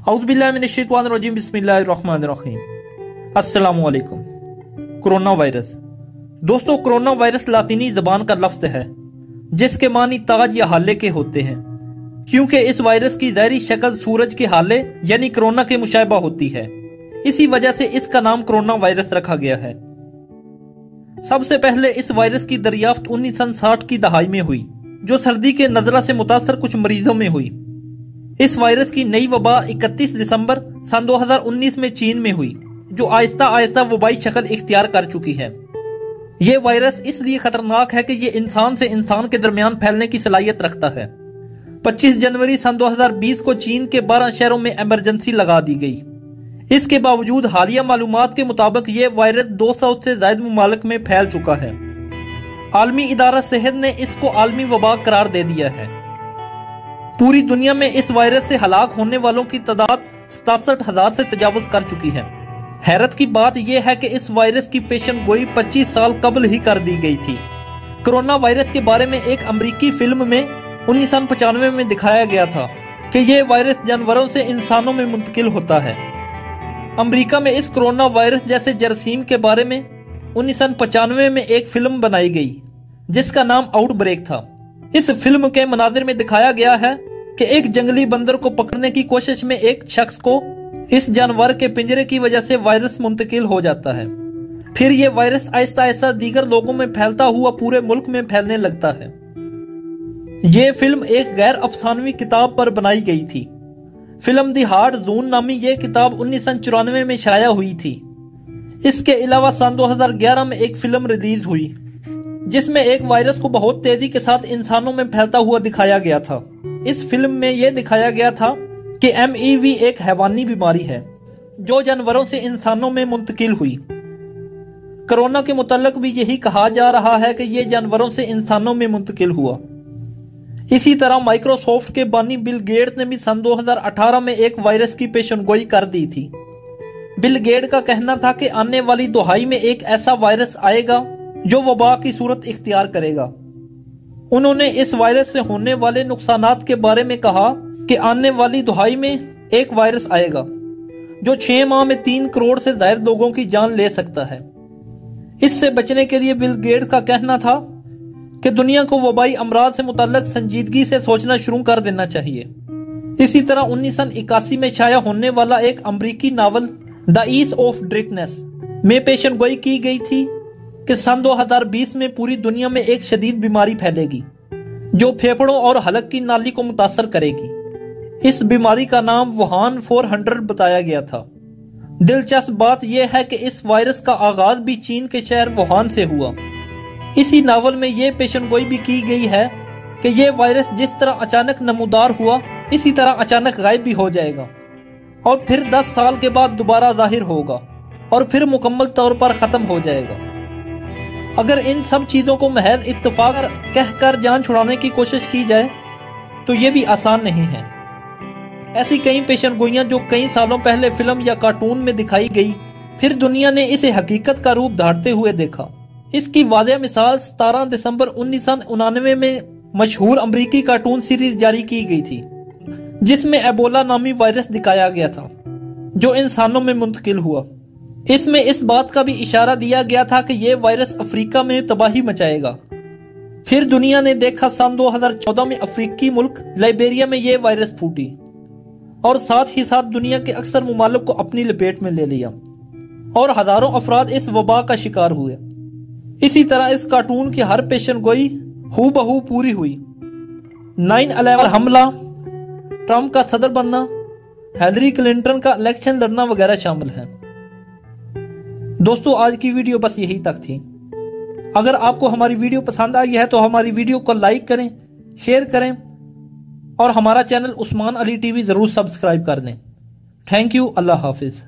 औज़ुबिल्लाहिमिनश्शैतानिर्रजीम बिस्मिल्लाहिर्रहमानिर्रहीम। अस्सलामु अलैकुम। Corona virus. दोस्तों, कोरोना वायरस लातीनी जबान का लफ्ज है जिसके मानी ताज या हाले के होते हैं, क्योंकि इस वायरस की ज़ाहिरी शक्ल सूरज के हाले यानी कोरोना के मुशाबा होती है। इसी वजह से इसका नाम कोरोना वायरस रखा गया है। सबसे पहले इस वायरस की दरियाफ्त 1960 की दहाई में हुई, जो सर्दी के नजला से मुतासर कुछ मरीजों में हुई। इस वायरस की नई वबा 31 दिसंबर सन 2019 में चीन में हुई, जो आहिस्ता आहिस्ता वबाई शक्ल इख्तियार कर चुकी है। यह वायरस इसलिए खतरनाक है कि यह इंसान से इंसान के दरमियान फैलने की सलाहियत रखता है। 25 जनवरी सन 2020 को चीन के 12 शहरों में इमरजेंसी लगा दी गई। इसके बावजूद हालिया मालूमात के मुताबिक यह वायरस 200 से ज्यादा मुमालिक में फैल चुका है। आलमी इदारा सेहत ने इसको आलमी वबा करार दे दिया है। पूरी दुनिया में इस वायरस से हलाक होने वालों की तादाद 67,000 से तजावुज कर चुकी है। हैरत की बात यह है कि इस वायरस की पेशनगोई 25 साल कबल ही कर दी गई थी। कोरोना वायरस के बारे में एक अमरीकी फिल्म में 1995 में दिखाया गया था कि यह वायरस जानवरों से इंसानों में मुंतकिल होता है। अमेरिका में इस कोरोना वायरस जैसे जरासीम के बारे में 1995 में एक फिल्म बनाई गई जिसका नाम आउटब्रेक था। इस फिल्म के मनाजिर में दिखाया गया है कि एक जंगली बंदर को पकड़ने की कोशिश में एक शख्स को इस जानवर के पिंजरे की वजह से वायरस मुंतकिल हो जाता है। फिर यह वायरस आहिस्ता आहिस्ता दीगर लोगों में फैलता हुआ पूरे मुल्क में फैलने लगता है। यह फिल्म एक गैर अफसानवी किताब पर बनाई गई थी। फिल्म दी हार्ड जून नामी यह किताब 1994 में शाया हुई थी। इसके अलावा सन 2011 में एक फिल्म रिलीज हुई जिसमें एक वायरस को बहुत तेजी के साथ इंसानों में फैलता हुआ दिखाया गया था। इस फिल्म में यह दिखाया गया था कि MEV एक हैवानी बीमारी है जो जानवरों से इंसानों में मुंतकिल हुई। कोरोना के मुताल्लिक भी यही कहा जा रहा है कि यह जानवरों से इंसानों में मुंतकिल हुआ। इसी तरह माइक्रोसॉफ्ट के बानी बिल गेट्स ने भी सन 2018 में एक वायरस की पेशनगोई कर दी थी। बिल गेट का कहना था कि आने वाली दहाई में एक ऐसा वायरस आएगा जो वबा की सूरत इख्तियार करेगा। उन्होंने इस वायरस से होने वाले नुकसानात के बारे में कहा कि आने वाली दहाई में एक वायरस आएगा जो 6 माह में 3 करोड़ से ज्यादा लोगों की जान ले सकता है। इससे बचने के लिए बिल गेट्स का कहना था कि दुनिया को वबाई अमराज से मुताल्लिक संजीदगी से सोचना शुरू कर देना चाहिए। इसी तरह 1981 में शाया होने वाला एक अमरीकी नावल द ईज ऑफ ड्रिकनेस में पेशनगोई की गई थी कि सन 2020 में पूरी दुनिया में एक शदीद बीमारी फैलेगी जो फेफड़ों और हलक की नाली को मुतासर करेगी। इस बीमारी का नाम वुहान 400 बताया गया था। दिलचस्प बात यह है कि इस वायरस का आगाज भी चीन के शहर वुहान से हुआ। इसी नावल में यह पेशनगोई भी की गई है कि यह वायरस जिस तरह अचानक नमूदार हुआ इसी तरह अचानक गायब भी हो जाएगा और फिर 10 साल के बाद दोबारा जाहिर होगा और फिर मुकम्मल तौर पर खत्म हो जाएगा। अगर इन सब चीजों को महज इत्तेफाक कहकर जान छुड़ाने की कोशिश की जाए तो यह भी आसान नहीं है। ऐसी कई पेशनगोइयां जो कई सालों पहले फिल्म या कार्टून में दिखाई गई, फिर दुनिया ने इसे हकीकत का रूप धारते हुए देखा। इसकी वाज़ेह मिसाल 17 दिसंबर 1999 में मशहूर अमरीकी कार्टून सीरीज जारी की गई थी जिसमें एबोला नामी वायरस दिखाया गया था जो इंसानों में मुंतकिल हुआ। इसमें इस बात का भी इशारा दिया गया था कि यह वायरस अफ्रीका में तबाही मचाएगा। फिर दुनिया ने देखा सन 2014 में अफ्रीकी मुल्क लाइबेरिया में यह वायरस फूटी और साथ ही साथ दुनिया के अक्सर मुमालिक को अपनी लपेट में ले लिया और हजारों अफराद इस वबा का शिकार हुए। इसी तरह इस कार्टून की हर पेशनगोई हूबहू पूरी हुई। 9/11 हमला, ट्रंप का सदर बनना, हिलरी क्लिंटन का इलेक्शन लड़ना वगैरह शामिल है। दोस्तों, आज की वीडियो बस यही तक थी। अगर आपको हमारी वीडियो पसंद आई है तो हमारी वीडियो को लाइक करें, शेयर करें और हमारा चैनल उस्मान अली टीवी जरूर सब्सक्राइब कर दें। Thank you. Allah Hafiz.